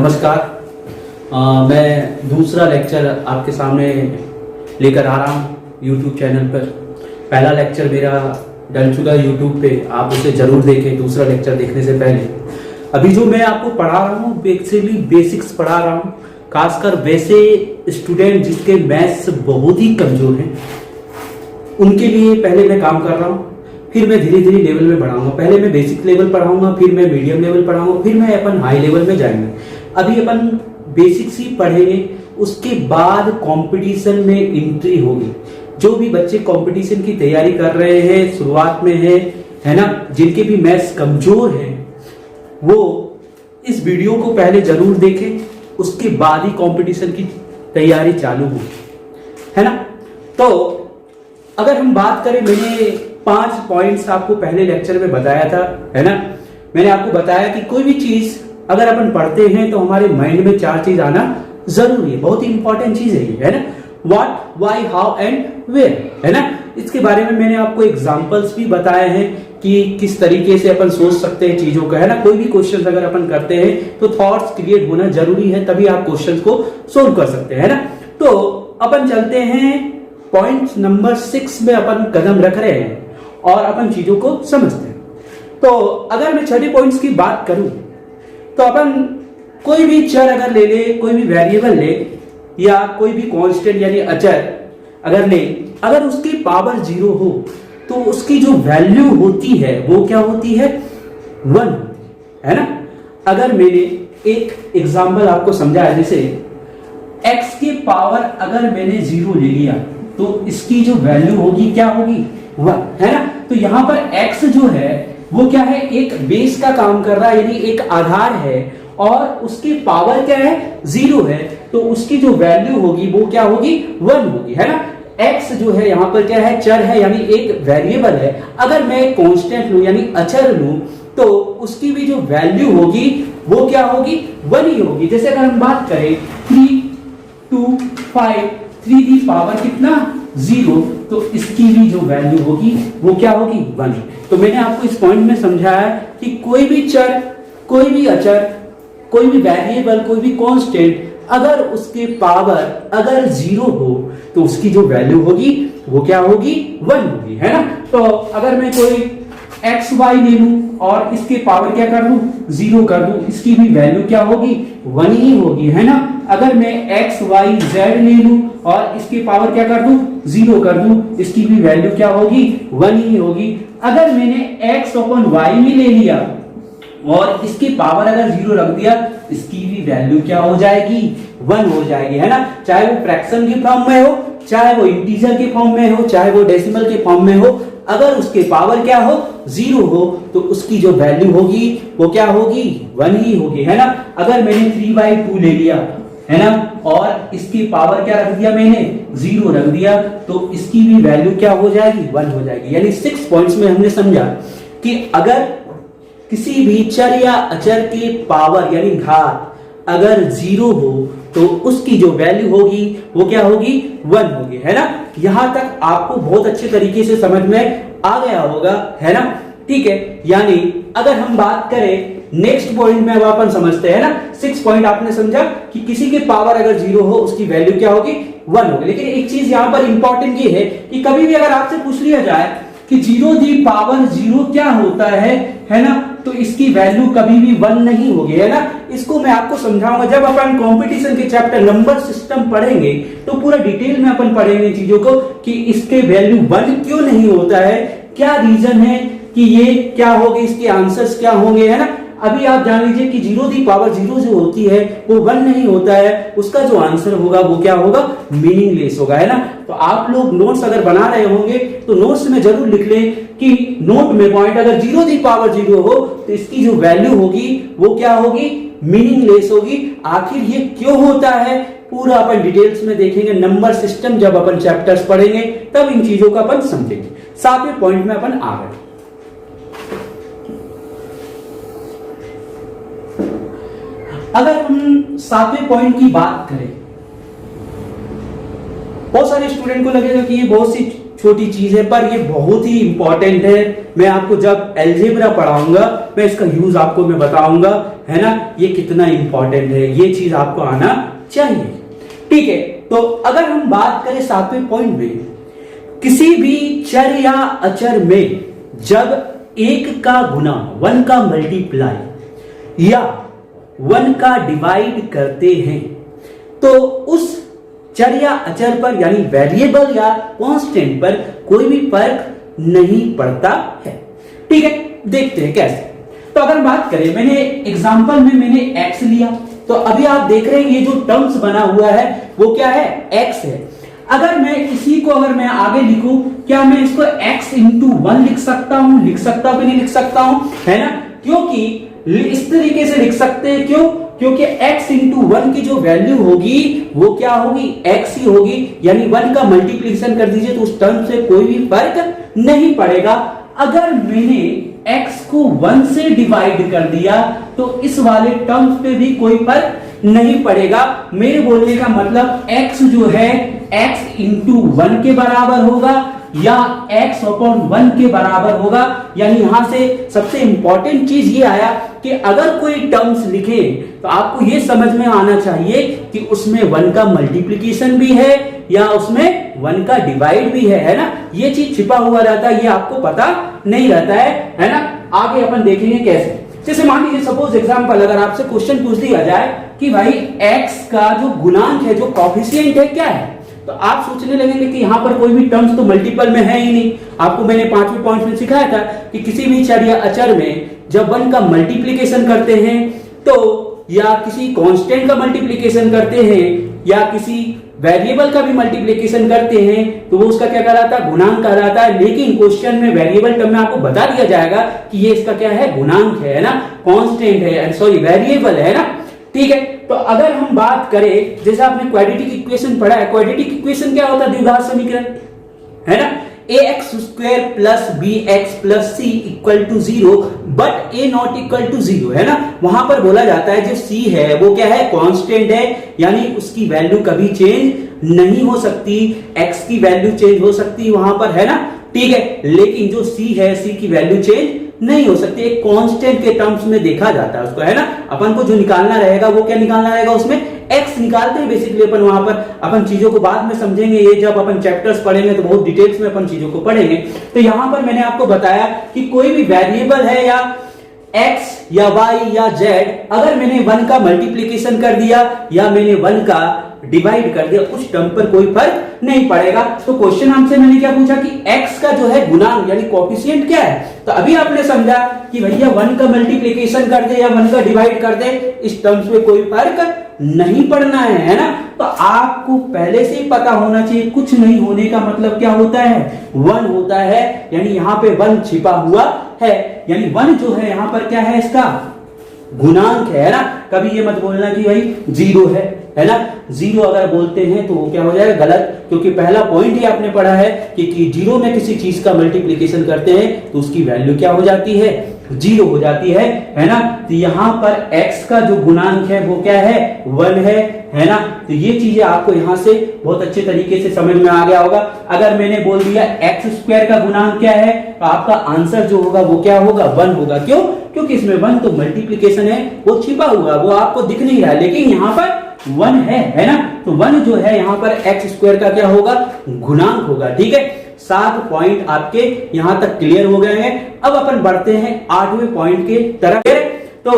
नमस्कार। मैं दूसरा लेक्चर आपके सामने लेकर आ रहा हूँ YouTube चैनल पर। पहला लेक्चर मेरा डल चुका है YouTube पे, आप उसे ज़रूर देखें दूसरा लेक्चर देखने से पहले। अभी जो मैं आपको पढ़ा रहा हूँ बेसिकली बेसिक्स पढ़ा रहा हूँ, खासकर वैसे स्टूडेंट जिसके मैथ्स बहुत ही कमज़ोर हैं उनके लिए पहले मैं काम कर रहा हूँ। फिर मैं धीरे धीरे लेवल में बढ़ाऊंगा। पहले मैं बेसिक लेवल पढ़ाऊंगा, फिर मैं मीडियम लेवल पढ़ाऊंगा, फिर मैं अपन हाई लेवल में जाएंगे। अभी अपन बेसिक्स ही पढ़ेंगे, उसके बाद कंपटीशन में एंट्री होगी। जो भी बच्चे कंपटीशन की तैयारी कर रहे हैं, शुरुआत में है ना, जिनके भी मैथ्स कमजोर है वो इस वीडियो को पहले जरूर देखें, उसके बाद ही कंपटीशन की तैयारी चालू हो, है ना। तो अगर हम बात करें, मैंने 5 पॉइंट्स आपको पहले लेक्चर में बताया था, है ना। मैंने आपको बताया कि कोई भी चीज अगर अपन पढ़ते हैं तो हमारे माइंड में 4 चीज आना जरूरी है, बहुत ही इंपॉर्टेंट चीज है ये, है ना। What, why, how and where, है ना। इसके बारे में मैंने आपको एग्जांपल्स भी बताए हैं कि किस तरीके से अपन सोच सकते हैं चीजों का, है ना। कोई भी क्वेश्चन अगर अपन करते हैं तो थॉट्स क्रिएट होना जरूरी है, तभी आप क्वेश्चन को सोल्व कर सकते हैं, है ना। तो अपन चलते हैं पॉइंट नंबर 6 में अपन कदम रख रहे हैं और अपन चीजों को समझते हैं। तो अगर मैं छठे पॉइंट्स की बात करूं तो अपन कोई भी चर अगर ले ले, कोई भी वेरिएबल ले या कोई भी कांस्टेंट यानी अचर अगर ले, अगर उसकी पावर 0 हो तो उसकी जो वैल्यू होती है वो क्या होती है, 1, है ना। अगर मैंने एक एग्जांपल आपको समझाया, जैसे x के पावर अगर मैंने 0 ले लिया तो इसकी जो वैल्यू होगी क्या होगी, 1, है ना। तो यहां पर x जो है वो क्या है, एक बेस का काम कर रहा है, यानी एक आधार है, और उसकी पावर क्या है, 0 है, तो उसकी जो वैल्यू होगी वो क्या होगी, 1 होगी, है ना। x जो है यहां पर क्या है, चर है, यानी एक वेरिएबल है। अगर मैं कांस्टेंट लूं यानी अचर लूं तो उसकी भी जो वैल्यू होगी वो क्या होगी, 1 ही होगी। जैसे अगर हम बात करें 3, 2, 5, 3 की पावर कितना, 0, तो इसकी भी जो वैल्यू होगी वो क्या होगी, 1। तो मैंने आपको इस पॉइंट में समझाया कि कोई भी चर, कोई भी अचर, कोई भी वेरिएबल, कोई भी कांस्टेंट अगर उसके पावर अगर 0 हो तो उसकी जो वैल्यू होगी वो क्या होगी, 1 होगी, है ना। तो अगर मैं कोई एक्स वाई ले लूं और इसके पावर क्या कर दूं, 0 कर दूं, इसकी भी वैल्यू क्या होगी, 1 ही होगी, है ना। अगर मैं एक्स वाई जेड ले लूं और इसकी पावर क्या कर दूं, 0 कर दूं, इसकी भी वैल्यू क्या होगी, 1 ही होगी। अगर मैंने एक्स अपॉन वाई में ले लिया और इसकी पावर अगर 0 रख दिया, इसकी भी वैल्यू क्या हो जाएगी, 1 हो जाएगी, है ना। चाहे वो फ्रैक्शन के फॉर्म में हो, चाहे वो इंटीजर के फॉर्म में हो, चाहे वो डेसिमल के फॉर्म में हो, अगर उसके पावर क्या हो, 0 हो, तो उसकी जो वैल्यू होगी वो क्या होगी, 1 ही होगी, है ना। अगर मैंने 3/2 ले लिया, है ना, और इसकी पावर क्या रख दिया, मैंने 0 रख दिया, तो इसकी भी वैल्यू क्या हो जाएगी, 1 हो जाएगी। यानी 6 पॉइंट्स में हमने समझा कि अगर किसी भी चर या अचर के पावर यानी घात अगर 0 हो तो उसकी जो वैल्यू होगी वो क्या होगी, 1 होगी, है ना। यहां तक आपको बहुत अच्छे तरीके से समझ में आ गया होगा, है ना, ठीक है। यानी अगर हम बात करें नेक्स्ट पॉइंट में, अब अपन समझते हैं ना, 6 पॉइंट आपने समझा कि किसी के पावर अगर 0 हो उसकी वैल्यू क्या होगी, 1 होगी। लेकिन एक चीज यहां पर इंपॉर्टेंट ये है कि कभी भी अगर आपसे पूछ लिया जाए कि 0 दी पावर 0 क्या होता है ना, तो इसकी वैल्यू कभी भी 1 नहीं होगी, है ना। इसको मैं आपको समझाऊंगा जब अपन कंपटीशन के चैप्टर नंबर सिस्टम पढ़ेंगे, तो पूरा डिटेल में अपन पढ़ेंगे चीजों को कि इसके वैल्यू 1 क्यों नहीं होता है, क्या रीजन है कि ये क्या होगी, इसके आंसर्स क्या होंगे, है ना। अभी आप जान लीजिए कि 0 दी पावर 0 जो होती है वो 1 नहीं होता है, उसका जो आंसर होगा वो क्या होगा, मीनिंगलेस होगा, है ना। तो आप लोग नोट्स अगर बना रहे होंगे तो नोट्स में जरूर लिख लें कि नोट में पॉइंट अगर 0 दी पावर 0 हो तो इसकी जो वैल्यू होगी वो क्या होगी, मीनिंगलेस होगी। आखिर ये क्यों होता है पूरा अपन डिटेल्स में देखेंगे, नंबर सिस्टम जब अपन चैप्टर्स पढ़ेंगे तब इन चीजों का अपन समझेंगे। 7वें पॉइंट में अपन आ गए। अगर हम 7वें पॉइंट की बात करें, बहुत सारे स्टूडेंट को लगेगा कि ये बहुत सी छोटी चीज है पर ये बहुत ही इंपॉर्टेंट है। मैं आपको जब अलजेब्रा पढ़ाऊंगा मैं इसका यूज आपको मैं बताऊंगा, है ना, ये कितना इंपॉर्टेंट है, ये चीज आपको आना चाहिए। ठीक है, तो अगर हम बात करें 7वें पॉइंट में, किसी भी चर या अचर में जब 1 का गुना 1 का मल्टीप्लाई या 1 का डिवाइड करते हैं तो उस चर या अचर पर यानी वेरिएबल या कांस्टेंट पर कोई भी फर्क नहीं पड़ता है। ठीक है, देखते हैं कैसे। तो अगर बात करें, मैंने एग्जांपल में मैंने x लिया, तो अभी आप देख रहे हैं ये जो टर्म्स बना हुआ है वो क्या है, x है। अगर मैं इसी को अगर मैं आगे लिखूं, क्या मैं इसको x इंटू 1 लिख सकता हूं? लिख सकता हूं कि नहीं लिख सकता हूं, है ना, क्योंकि इस तरीके से लिख सकते हैं। क्यों? क्योंकि x इंटू 1 की जो वैल्यू होगी वो क्या होगी, x ही होगी, यानी 1 का मल्टीप्लिकेशन कर दीजिए तो उस टर्म से कोई भी फर्क नहीं पड़ेगा। अगर मैंने x को 1 से डिवाइड कर दिया तो इस वाले टर्म्स पे भी कोई फर्क नहीं पड़ेगा। मेरे बोलने का मतलब x जो है x इंटू 1 के बराबर होगा या x अपॉन 1 के बराबर होगा। यानी यहां से सबसे इंपॉर्टेंट चीज ये आया कि अगर कोई टर्म्स लिखे तो आपको ये समझ में आना चाहिए कि उसमें 1 का मल्टीप्लिकेशन भी है या उसमें 1 का डिवाइड भी है ना। ये चीज छिपा हुआ रहता है, ये आपको पता नहीं रहता है ना। आगे अपन देखेंगे कैसे। जैसे मान लीजिए सपोज एग्जांपल, अगर आपसे क्वेश्चन पूछ दिया जाए कि भाई x का जो गुणांक है, जो कॉफिशिएंट है, क्या है, तो आप सोचने लगेंगे कि यहां पर कोई भी टर्म्स तो मल्टीपल में है ही नहीं। आपको मैंने 5वें पॉइंट में सिखाया था कि किसी भी चर या अचर में जब 1 का मल्टीप्लिकेशन करते हैं तो या किसी कांस्टेंट का मल्टीप्लिकेशन करते हैं या किसी वेरिएबल का भी मल्टीप्लिकेशन करते हैं तो वो उसका क्या कहलाता है, गुणांक कहलाता है। लेकिन क्वेश्चन में वेरिएबल टर्म में आपको बता दिया जाएगा कि ये इसका क्या है, गुणांक है ना, कांस्टेंट है, सॉरी वेरिएबल है ना। ठीक है, तो अगर हम बात करें, जैसे आपने क्वाड्रेटिक इक्वेशन पढ़ा है, क्वाड्रेटिक इक्वेशन क्या होता है, द्विघात समीकरण, है ना। ax square plus bx plus c equal to 0 but a not equal to 0, है ना। वहां पर बोला जाता है जो c है वो क्या है, कांस्टेंट है, यानी उसकी वैल्यू कभी चेंज नहीं हो सकती। x की वैल्यू चेंज हो सकती है वहां पर, है ना। ठीक है, लेकिन जो c है, c की वैल्यू चेंज नहीं हो सकती। एक कांस्टेंट के टर्म्स में देखा जाता है उसको, है ना। अपन को जो निकालना रहेगा वो क्या निकालना रहेगा, उसमें x निकालते हैं बेसिकली अपन। वहां पर अपन चीजों को बाद में समझेंगे, ये जब अपन चैप्टर्स पढ़ेंगे तो बहुत डिटेल्स में अपन चीजों को पढ़ेंगे। तो यहां पर मैंने आपको बताया कि कोई भी वेरिएबल है या x या y या z, अगर मैंने 1 का मल्टीप्लिकेशन कर दिया या मैंने 1 का डिवाइड कर दिया, उस टर्म पर कोई फर्क नहीं पड़ेगा। तो क्वेश्चन हमसे मैंने क्या पूछा कि x का जो है गुणांक यानी कोएफिशिएंट क्या है, तो अभी आपने समझा कि भैया 1 का मल्टीप्लिकेशन कर दे या 1 का डिवाइड कर दे, इस टर्म्स में कोई फर्क नहीं पड़ना है ना। तो आपको पहले से ही पता होना चाहिए, कुछ नहीं होने का मतलब क्या होता है, 1 होता है, यानी यहाँ पे 1 छिपा हुआ है, यानी 1 जो है यहाँ पर क्या है, इसका गुणांक है ना। कभी ये मत बोलना कि भाई 0 है ना। 0 अगर बोलते हैं तो वो क्या हो जाएगा, गलत, क्योंकि पहला पॉइंट ही आपने पढ़ा है कि 0 में किसी चीज का मल्टीप्लिकेशन करते हैं तो उसकी वैल्यू क्या हो जाती है, 0 हो जाती है ना। तो यहाँ पर x का जो गुणांक है वो क्या है, 1 है ना। तो ये चीजें आपको यहाँ से बहुत अच्छे तरीके से समझ में आ गया होगा। अगर मैंने बोल दिया x स्क्वायर का गुणांक क्या है, तो आपका आंसर जो होगा वो क्या होगा, 1 होगा। क्यों? क्योंकि इसमें 1 तो मल्टीप्लिकेशन है, वो छिपा हुआ, वो आपको दिख नहीं रहा, लेकिन यहाँ पर 1 है ना। तो 1 जो है यहाँ पर x स्क्वायर का क्या होगा, गुणांक होगा। ठीक है, 7 पॉइंट आपके यहां तक क्लियर हो गए हैं। अब अपन बढ़ते हैं 8वें पॉइंट के तरफ। तो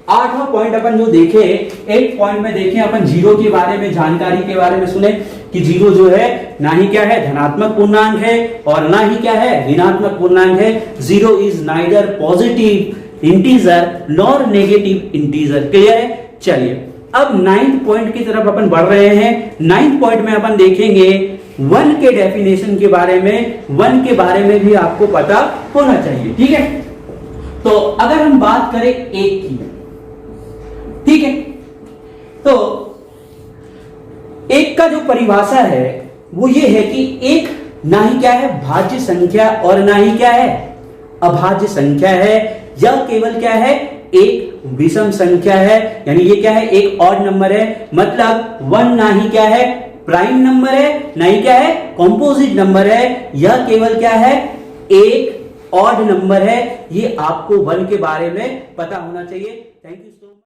8वां पॉइंट अपन जो देखे, 8 पॉइंट में देखें अपन जीरो के बारे में, जानकारी के बारे में सुने कि जीरो जो है ना ही क्या है, धनात्मक पूर्णांक है और ना ही क्या है, ऋणात्मक पूर्णांक है। Zero is neither positive integer nor negative integer. Clear है? चलिए अब 9th पॉइंट की तरफ अपन बढ़ रहे हैं। 9th पॉइंट में अपन देखेंगे 1 के डेफिनेशन के बारे में। 1 के बारे में भी आपको पता होना चाहिए। ठीक है, तो अगर हम बात करें 1 की, ठीक है, तो 1 का जो परिभाषा है वो ये है कि 1 ना ही क्या है, भाज्य संख्या और ना ही क्या है, अभाज्य संख्या है। यह केवल क्या है, एक विषम संख्या है, यानी ये क्या है, एक ऑड नंबर है। मतलब 1 ना ही क्या है, प्राइम नंबर है, ना ही क्या है कॉम्पोजिट नंबर है। यह केवल क्या है एक ऑड नंबर है। ये आपको 1 के बारे में पता होना चाहिए। Thank you so much.